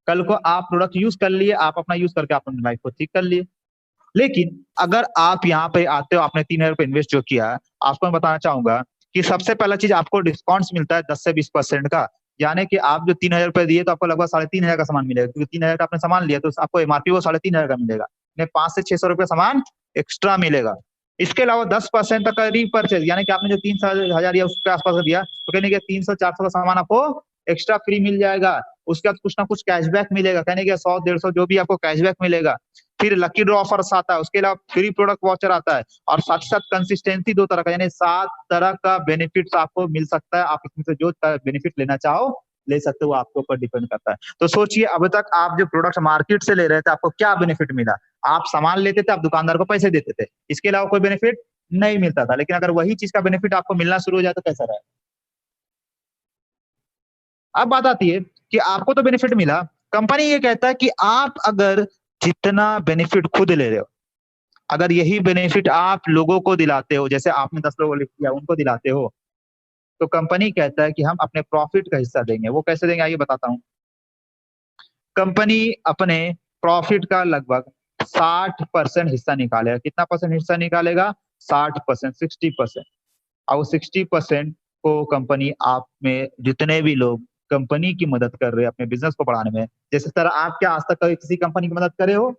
कल को आप प्रोडक्ट यूज कर लिए, आप अपना यूज करके आप अपनी लाइफ को ठीक कर लिए। लेकिन अगर आप यहाँ पे आते हो, आपने 3,000 रुपये इन्वेस्ट जो किया, आपको मैं बताना चाहूंगा कि सबसे पहला चीज आपको डिस्काउंट मिलता है 10 से 20% का। यानी कि आप जो 3,000 रुपये दिए तो आपको लगभग 3,500 का सामान मिलेगा, क्योंकि 3,000 का आपने सामान लिया तो आपको एमआरपी वो 3,500 का मिलेगा, 500 से 600 रुपये सामान एक्स्ट्रा मिलेगा। इसके अलावा 10% का रीपरचेज, यानी कि आपने जो 3,000 या उसके आसपास दिया तो कहने के 300-400 का सामान आपको एक्स्ट्रा फ्री मिल जाएगा। उसके बाद कुछ ना कुछ कैशबैक मिलेगा, कहने के 100-150 जो भी आपको कैशबैक मिलेगा। फिर लकी ड्रॉ ऑफर्स आता है, उसके अलावा फ्री प्रोडक्ट वाउचर आता है, और साथ ही साथ कंसिस्टेंसी 2 तरह का, यानी 7 तरह का बेनिफिट्स आपको मिल सकता है। आप इसमें से जो बेनिफिट लेना चाहो ले सकते हो, आपके ऊपर डिपेंड करता है। तो सोचिए, अब तक आप जो प्रोडक्ट मार्केट से ले रहे थे आपको क्या बेनिफिट मिला? आप सामान लेते थे, आप दुकानदार को पैसे देते थे, इसके अलावा कोई बेनिफिट नहीं मिलता था। लेकिन अगर वही चीज का बेनिफिट आपको मिलना शुरू हो जाए तो कैसा रहे? अब बात आती है कि आपको तो बेनिफिट मिला, कंपनी ये कहता है कि आप अगर जितना बेनिफिट खुद ले रहे हो, अगर यही बेनिफिट आप लोगों को दिलाते हो, जैसे आपने 10 लोगों को लिख दिया उनको दिलाते हो, तो कंपनी कहता है कि हम अपने प्रॉफिट का हिस्सा देंगे। वो कैसे देंगे आइए बताता हूँ। कंपनी अपने प्रॉफिट का लगभग 60% हिस्सा निकालेगा। कितना परसेंट हिस्सा निकालेगा? 60%, 60%। और 60% को कंपनी आप में जितने भी लोग कंपनी की मदद कर रहे हैं अपने बिजनेस को बढ़ाने में, जैसे तरह आप क्या आज तक कभी किसी कंपनी की मदद करे हो?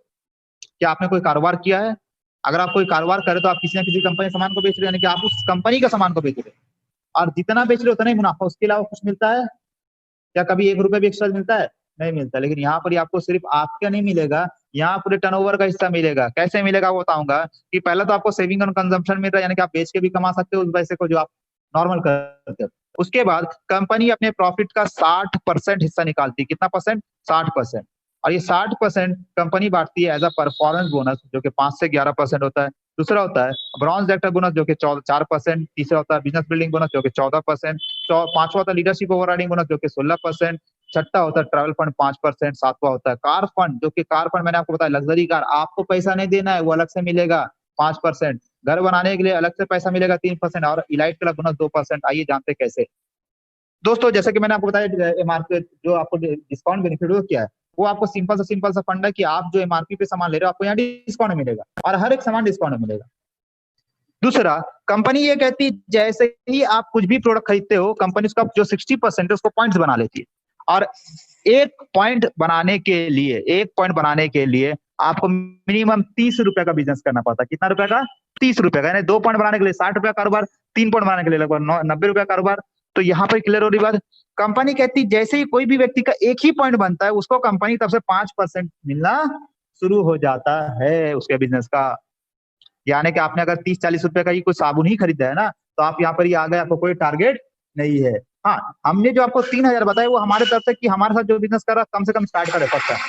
क्या आपने कोई कारोबार किया है? अगर आप कोई कारोबार करें तो आप किसी ना किसी कंपनी के सामान को बेच रहे हैं, यानी कि आप उस कंपनी का सामान को बेच रहे हैं, और जितना बेच रहे हो उतना ही मुनाफा, उसके अलावा कुछ मिलता है क्या? कभी 1 रुपए भी एक्स्ट्रा मिलता है? नहीं मिलता। लेकिन यहाँ पर आपको सिर्फ आपका नहीं मिलेगा, यहाँ पूरे टर्नओवर का हिस्सा मिलेगा। कैसे मिलेगा वो बताऊंगा। कि पहले तो आपको सेविंग और कंजम्पशन मिल रहा है, यानी कि आप बेच के भी कमा सकते हो उस पैसे को जो आप नॉर्मल करते हो। उसके बाद कंपनी अपने प्रॉफिट का 60% हिस्सा निकालती है। कितना परसेंट? 60%। और ये 60% कंपनी बांटती है एज अ परफॉर्मेंस बोनस, जो कि 5 से 11% होता है। दूसरा होता है ब्रॉन्ज डायरेक्टर बोनस, जो कि 4%। तीसरा होता है बिजनेस बिल्डिंग बोनस, जो कि 14%। पांचवा होता है लीडरशिप ओवरराइडिंग बोनस, जो कि 16%। छठा होता है ट्रैवल फंड 5%। सातवां होता है कार फंड, जो कि कार फंड मैंने आपको बताया लग्जरी कार, आपको पैसा नहीं देना है, वो अलग से मिलेगा 5%। घर बनाने के लिए अलग से पैसा मिलेगा 3%, और इलाइट क्लब बोनस 2%। आइए जानते कैसे। दोस्तों जैसे कि मैंने आपको बताया एमआरपी जो आपको डिस्काउंट बेनिफिट हो क्या है, वो आपको सिंपल सा फंड है कि आप जो एमआरपी पे सामान ले रहे हो आपको यहाँ डिस्काउंट मिलेगा, और हर एक सामान डिस्काउंट मिलेगा। दूसरा, कंपनी ये कहती है जैसे ही आप कुछ भी प्रोडक्ट खरीदते हो, कंपनी उसका जो 60% है उसको पॉइंट्स बना लेती है। और एक पॉइंट बनाने के लिए आपको मिनिमम 30 रुपए का बिजनेस करना पड़ता है। कितना रुपए का? 30 रुपए का। यानी 2 पॉइंट बनाने के लिए 60 रुपया कारोबार, 3 पॉइंट बनाने के लिए लगभग 90 रुपया कारोबार। तो यहाँ पर क्लियर हो रही बात। कंपनी कहती है जैसे ही कोई भी व्यक्ति का एक ही पॉइंट बनता है, उसको कंपनी तरफ से 5% मिलना शुरू हो जाता है उसके बिजनेस का। यानी कि आपने अगर 30-40 रुपए का ही कोई साबुन ही खरीदा है ना, तो आप यहाँ पर ही आ गए, आपको कोई टारगेट नहीं है। हाँ, हमने जो आपको 3,000 बताया वो हमारे तरफ से कि हमारे साथ जो बिजनेस कर रहा है कम से कम स्टार्ट करे सकता है।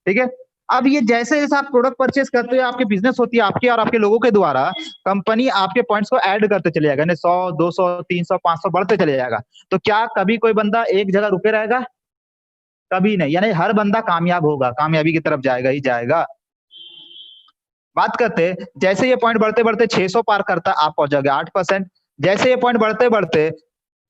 ठीक है। अब ये जैसे जैसे आप प्रोडक्ट परचेज करते हो, आपकी बिजनेस होती है आपके और आपके लोगों के द्वारा, कंपनी आपके पॉइंट्स को ऐड करते चले जाएगा, 100, 200, 300, 500 बढ़ते चले जाएगा। तो क्या कभी कोई बंदा एक जगह रुके रहेगा? कभी नहीं। यानी हर बंदा कामयाब होगा, कामयाबी की तरफ जाएगा ही जाएगा। बात करते जैसे ये पॉइंट बढ़ते बढ़ते 600 पार करता आप पहुंच जाओगे 8%। जैसे ये पॉइंट बढ़ते बढ़ते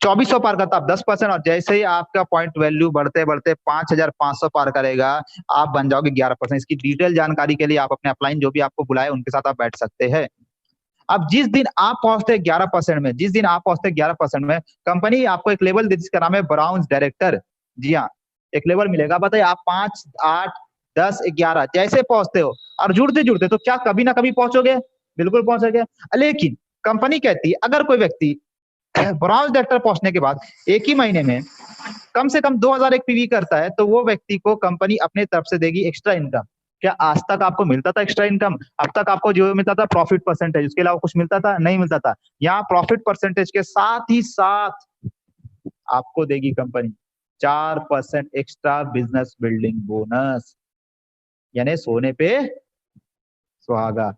2400 पार करता आप 10%। और जैसे ही आपका पॉइंट वैल्यू बढ़ते बढ़ते 5500 पार करेगा, आप बन जाओगे 11%। इसकी डिटेल जानकारी के लिए आप अपने अपलाइन जो भी आपको बुलाए उनके साथ आप बैठ सकते हैं। अब जिस दिन आप पहुंचते 11% में, जिस दिन आप पहुंचते 11% में, कंपनी आपको एक लेवल देती है जिसका नाम है ब्राउन्स डायरेक्टर। जी हाँ, एक लेवल मिलेगा। बताइए आप 5, 8, 10, 11 जैसे पहुंचते हो और जुड़ते जुड़ते तो क्या कभी ना कभी पहुंचोगे? बिल्कुल पहुंचोगे। लेकिन कंपनी कहती है अगर कोई व्यक्ति ब्रॉन्ज डायरेक्टर पहुंचने के बाद एक ही महीने में कम से कम 2000 एक पीवी करता है, तो वो व्यक्ति को कंपनी अपने तरफ से देगी एक्स्ट्रा इनकम। क्या आज तक आपको मिलता था एक्स्ट्रा इनकम? अब तक आपको जो मिलता था प्रॉफिट परसेंटेज, उसके अलावा कुछ मिलता था? नहीं मिलता था। यहाँ प्रॉफिट परसेंटेज के साथ ही साथ आपको देगी company 4% extra business building bonus, यानी सोने पे सुहागा।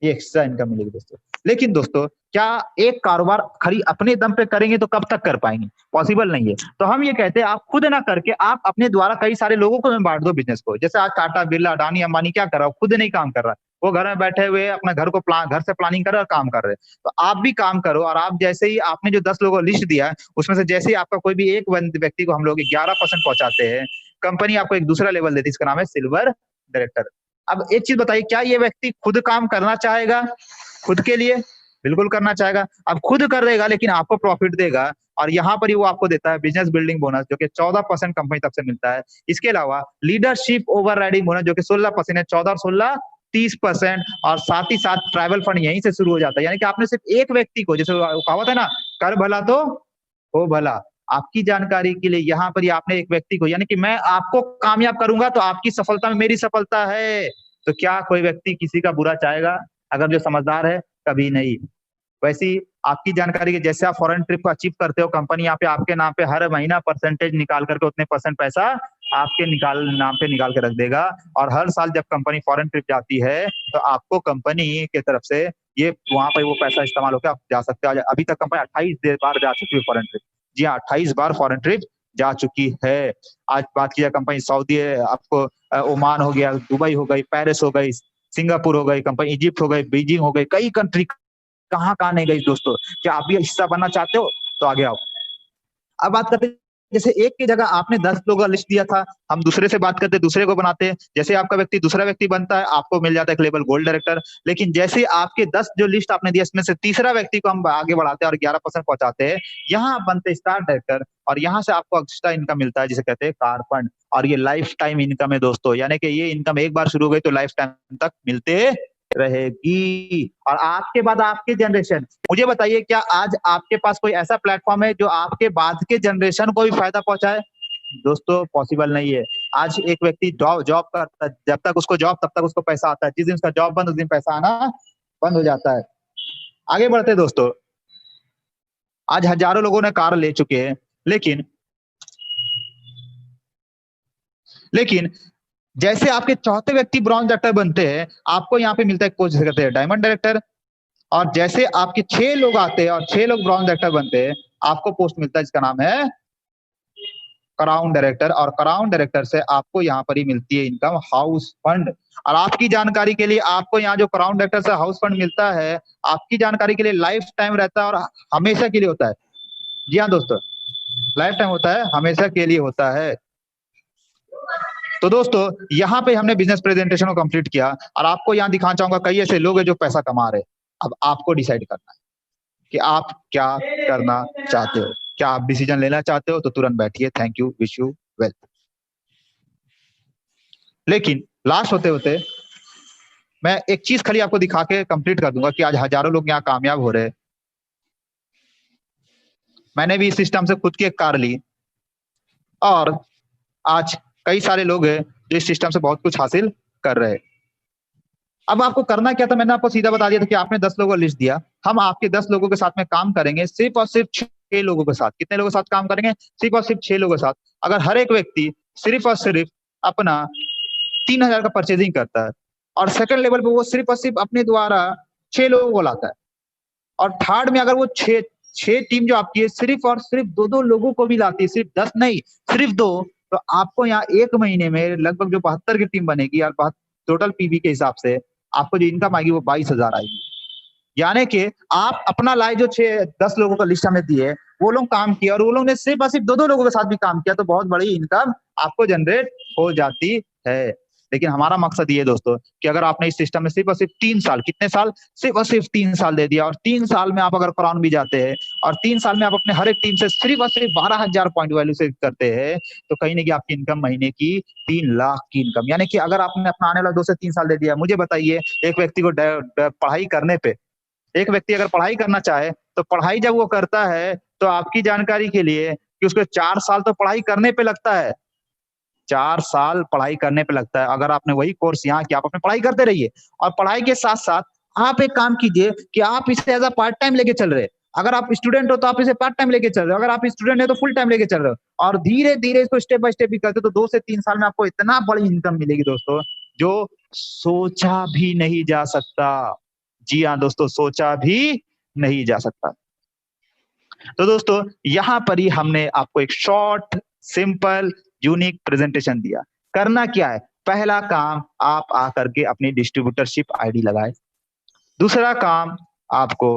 ये एक्स्ट्रा इनकम मिलेगी दोस्तों। लेकिन दोस्तों क्या एक कारोबार खरी अपने दम पे करेंगे तो कब तक कर पाएंगे? पॉसिबल नहीं है। तो हम ये कहते हैं आप खुद ना करके आप अपने द्वारा कई सारे लोगों को बांट दो बिजनेस को। जैसे आज टाटा बिरला अडानी अंबानी क्या कर रहा है? खुद नहीं काम कर रहा है, वो घर में बैठे हुए अपने घर से प्लानिंग कर रहे और काम कर रहे हैं। तो आप भी काम करो। और आप जैसे ही आपने जो 10 लोगों को लिस्ट दिया है उसमें से जैसे ही आपका कोई भी एक व्यक्ति को हम लोग 11% पहुंचाते हैं, कंपनी आपको एक दूसरा लेवल देती है, इसका नाम है सिल्वर डायरेक्टर। अब एक चीज बताइए, क्या ये व्यक्ति खुद काम करना चाहेगा खुद के लिए? बिल्कुल करना चाहेगा। अब खुद कर देगा लेकिन आपको प्रॉफिट देगा, और यहाँ पर ही वो आपको देता है बिजनेस बिल्डिंग बोनस, जो कि 14% कंपनी तरफ से मिलता है। इसके अलावा लीडरशिप ओवर राइडिंग बोनस, जो कि 16% है, 14 और 16 30%, और साथ ही साथ ट्रैवल फंड यहीं से शुरू हो जाता है। यानी कि आपने सिर्फ एक व्यक्ति को, जैसे कहावत है ना, कर भला तो हो भला। आपकी जानकारी के लिए यहाँ पर ही आपने एक व्यक्ति को, यानी कि मैं आपको कामयाब करूंगा तो आपकी सफलता में मेरी सफलता है। तो क्या कोई व्यक्ति किसी का बुरा चाहेगा? अगर जो समझदार है, कभी नहीं। वैसी आपकी जानकारी के, जैसे आप फॉरेन ट्रिप को अचीव करते हो, कंपनी यहाँ पे आपके नाम पे हर महीना परसेंटेज निकाल करके उतने % पैसा आपके नाम पे निकाल के रख देगा। और हर साल जब कंपनी फॉरेन ट्रिप जाती है तो आपको कंपनी की तरफ से ये वहां पर वो पैसा इस्तेमाल होकर आप जा सकते हो। अभी तक कंपनी 28 बार जा चुकी है फॉरेन ट्रिप। जी हाँ, 28 बार फॉरेन ट्रिप जा चुकी है। आज बात की जाए कंपनी सऊदी है, आपको ओमान हो गया, दुबई हो गई, पेरिस हो गई, सिंगापुर हो गई, कंपनी इजिप्ट हो गई, बीजिंग हो गई, कई कंट्री कहाँ नहीं गई दोस्तों। क्या आप भी हिस्सा बनना चाहते हो? तो आगे आओ। अब बात करते हैं, जैसे एक की जगह आपने 10 लोगों का लिस्ट दिया था, हम दूसरे से बात करते दूसरे को बनाते हैं। जैसे आपका व्यक्ति दूसरा व्यक्ति बनता है, आपको मिल जाता है एक लेवल गोल्ड डायरेक्टर। लेकिन जैसे आपके 10 जो लिस्ट आपने दिया, इसमें से तीसरा व्यक्ति को हम आगे बढ़ाते हैं और 11% पहुंचाते हैं, यहाँ आप बनते स्टार डायरेक्टर। और यहाँ से आपको एक्स्ट्रा इनकम मिलता है, जिसे कहते हैं कार फंड। और ये लाइफ टाइम इनकम है दोस्तों, यानी कि ये इनकम एक बार शुरू हो गई तो लाइफ टाइम तक मिलते रहेगी। और आपके बाद आपके जनरेशन, मुझे बताइए, क्या आज आपके पास कोई ऐसा प्लेटफॉर्म है जो आपके बाद के जनरेशन को भी फायदा पहुंचाए? दोस्तों पॉसिबल नहीं है। आज एक व्यक्ति जॉब करता है, जब तक उसको जॉब तब तक उसको पैसा आता है, जिस दिन उसका जॉब बंद उस दिन पैसा आना बंद हो जाता है। आगे बढ़ते दोस्तों, आज हजारों लोगों ने कार ले चुके हैं, लेकिन जैसे आपके चौथे व्यक्ति ब्रॉन्ज डायरेक्टर बनते हैं, आपको यहाँ पे मिलता है कोच, जिसे कहते हैं डायमंड डायरेक्टर। और जैसे आपके 6 लोग आते हैं और 6 लोग ब्रॉन्ज डायरेक्टर बनते हैं, आपको पोस्ट मिलता है जिसका नाम है क्राउन डायरेक्टर। और क्राउन डायरेक्टर से आपको यहाँ पर ही मिलती है इनकम हाउस फंड। और आपकी जानकारी के लिए, आपको यहाँ जो क्राउन डायरेक्टर से हाउस फंड मिलता है, आपकी जानकारी के लिए लाइफ टाइम रहता है और हमेशा के लिए होता है। जी हाँ दोस्तों, लाइफ टाइम होता है, हमेशा के लिए होता है। तो दोस्तों यहाँ पे हमने बिजनेस प्रेजेंटेशन को कंप्लीट किया, और आपको यहाँ दिखाना चाहूंगा कई ऐसे लोग हैं जो पैसा कमा रहे हैं। अब आपको डिसाइड करना है कि आप क्या करना चाहते हो। क्या आप डिसीजन लेना चाहते हो तो तुरंत बैठिए। Thank you, wish you well. लेकिन लास्ट होते होते मैं एक चीज खाली आपको दिखा के कंप्लीट कर दूंगा कि आज हजारों लोग यहाँ कामयाब हो रहे हैं। मैंने भी इस सिस्टम से खुद की एक कार ली, और आज कई सारे लोग हैं जो इस सिस्टम से बहुत कुछ हासिल कर रहे हैं। अब आपको करना क्या था, मैंने आपको सीधा बता दिया था कि आपने 10 लोगों का लिस्ट दिया, हम आपके 10 लोगों के साथ में काम करेंगे, सिर्फ और सिर्फ 6 लोगों के साथ। कितने लोगों के साथ काम करेंगे? सिर्फ और सिर्फ 6 लोगों के साथ। अगर हर एक व्यक्ति सिर्फ और सिर्फ अपना 3000 का परचेजिंग करता है, और सेकंड लेवल पे वो सिर्फ और सिर्फ अपने द्वारा 6 लोगों को लाता है, और थर्ड में अगर वो 6 टीम जो आपकी है सिर्फ और सिर्फ 2-2 लोगों को भी लाती है, सिर्फ 10 नहीं, सिर्फ 2, तो आपको यहाँ 1 महीने में लगभग जो 72 की टीम बनेगी, और टोटल पीवी के हिसाब से आपको जो इनकम आएगी वो 22,000 आएगी। यानी कि आप अपना लाए जो 10 लोगों का लिस्ट हमें दिए, वो लोग काम किया, और वो लोग ने सिर्फ और सिर्फ 2-2 लोगों के साथ भी काम किया, तो बहुत बड़ी इनकम आपको जनरेट हो जाती है। लेकिन हमारा मकसद ये दोस्तों कि अगर आपने इस सिस्टम में सिर्फ और सिर्फ 3 साल, कितने साल? सिर्फ और सिर्फ 3 साल दे दिया, और 3 साल में आप अगर क्राउन भी जाते हैं, और 3 साल में आप अपने हर एक टीम से सिर्फ और सिर्फ 12,000 पॉइंट वैल्यू से करते हैं, तो कहीं ना कहीं आपकी इनकम महीने की 3 लाख की इनकम। यानी कि अगर आपने अपना आने वाला 2 से 3 साल दे दिया, मुझे बताइए, एक व्यक्ति को पढ़ाई करने पे, एक व्यक्ति अगर पढ़ाई करना चाहे तो पढ़ाई जब वो करता है, तो आपकी जानकारी के लिए कि उसको 4 साल तो पढ़ाई करने पे लगता है। 4 साल पढ़ाई करने पे लगता है। अगर आपने वही कोर्स यहाँ किया, आप अपनी पढ़ाई करते रहिए, और पढ़ाई के साथ साथ आप एक काम कीजिए कि आप इसे एज अ पार्ट टाइम लेके चल रहे हैं। अगर आप स्टूडेंट हो तो आप इसे पार्ट टाइम लेके चल रहे हो, अगर आप स्टूडेंट है तो फुल टाइम लेके चल रहे हो, और धीरे धीरे इसको स्टेप बाय स्टेप भी करते हो, तो 2 से 3 साल में आपको इतना बड़ी इनकम मिलेगी दोस्तों, जो सोचा भी नहीं जा सकता। जी हाँ दोस्तों, सोचा भी नहीं जा सकता। तो दोस्तों यहाँ पर ही हमने आपको एक शॉर्ट, सिंपल, यूनिक प्रेजेंटेशन दिया। करना क्या है? पहला काम, आप आकर के अपनी डिस्ट्रीब्यूटरशिप आईडी लगाए। दूसरा काम, आपको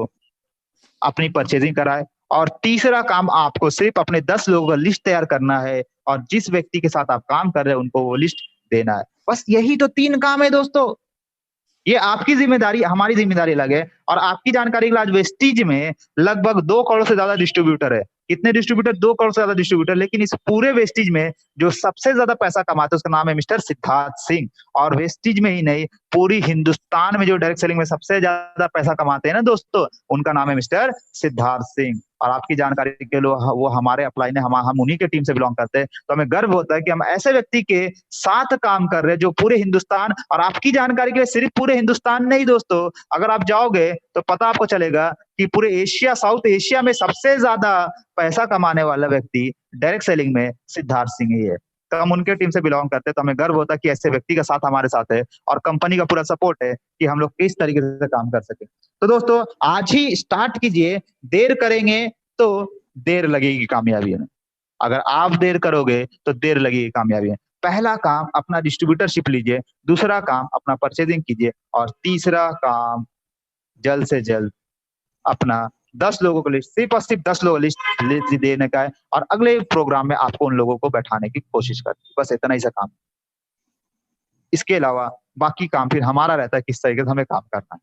अपनी परचेजिंग कराए। और तीसरा काम, आपको सिर्फ अपने 10 लोगों का लिस्ट तैयार करना है, और जिस व्यक्ति के साथ आप काम कर रहे हैं उनको वो लिस्ट देना है। बस यही तो 3 काम है दोस्तों। ये आपकी जिम्मेदारी, हमारी जिम्मेदारी अलग है। और आपकी जानकारी के लिए आज वेस्टीज में लगभग 2 करोड़ से ज्यादा डिस्ट्रीब्यूटर है। कितने डिस्ट्रीब्यूटर? 2 करोड़ से ज्यादा डिस्ट्रीब्यूटर। लेकिन इस पूरे वेस्टीज में जो सबसे ज्यादा पैसा कमाते हैं उसका नाम है मिस्टर सिद्धार्थ सिंह। और वेस्टीज में ही नहीं, पूरी हिंदुस्तान में जो डायरेक्ट सेलिंग में सबसे ज्यादा पैसा कमाते हैं ना दोस्तों, उनका नाम है मिस्टर सिद्धार्थ सिंह। और आपकी जानकारी के लिए वो हमारे अपलाइन है, हम उन्हीं के टीम से बिलोंग करते हैं। तो हमें गर्व होता है कि हम ऐसे व्यक्ति के साथ काम कर रहे हैं जो पूरे हिंदुस्तान, और आपकी जानकारी के लिए सिर्फ पूरे हिंदुस्तान नहीं दोस्तों, अगर आप जाओगे तो पता आपको चलेगा कि पूरे एशिया, साउथ एशिया में सबसे ज्यादा पैसा कमाने वाला व्यक्ति डायरेक्ट सेलिंग में सिद्धार्थ सिंह ही है। तो हम उनके टीम से बिलोंग करते हैं। तो हमें गर्व होता है कि ऐसे व्यक्ति का साथ हमारे साथ है और कंपनी का पूरा सपोर्ट है कि हम लोग किस तरीके से काम कर सके। तो दोस्तों आज ही स्टार्ट कीजिए। देर करेंगे तो देर लगेगी कामयाबी में। अगर आप देर करोगे तो देर लगेगी कामयाबी में। पहला काम अपना डिस्ट्रीब्यूटरशिप लीजिए, दूसरा काम अपना परचेजिंग कीजिए, और तीसरा काम जल्द से जल्द अपना 10 लोगों को लिस्ट, सिर्फ और सिर्फ 10 लोगों लिस्ट देने का है। और अगले प्रोग्राम में आपको उन लोगों को बैठाने की कोशिश करनी, बस इतना ही सा काम। इसके अलावा बाकी काम फिर हमारा रहता है किस तरीके से हमें काम करना है।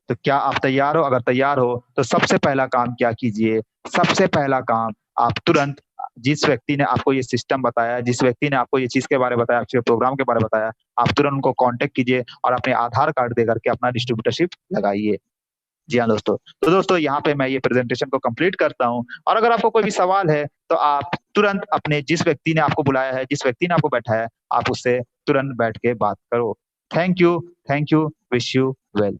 तो क्या आप तैयार हो? अगर तैयार हो तो सबसे पहला काम क्या कीजिए? सबसे पहला काम आप तुरंत जिस व्यक्ति ने आपको ये सिस्टम बताया, जिस व्यक्ति ने आपको ये चीज के बारे में बताया, आपके प्रोग्राम के बारे में बताया, आप तुरंत उनको कांटेक्ट कीजिए और अपने आधार कार्ड देकर के अपना डिस्ट्रीब्यूटरशिप लगाइए। जी हाँ दोस्तों। तो दोस्तों यहाँ पे मैं ये प्रेजेंटेशन को कंप्लीट करता हूँ, और अगर आपको कोई भी सवाल है तो आप तुरंत अपने जिस व्यक्ति ने आपको बुलाया है, जिस व्यक्ति ने आपको बैठाया है, आप उससे तुरंत बैठ के बात करो। Thank you, wish you well.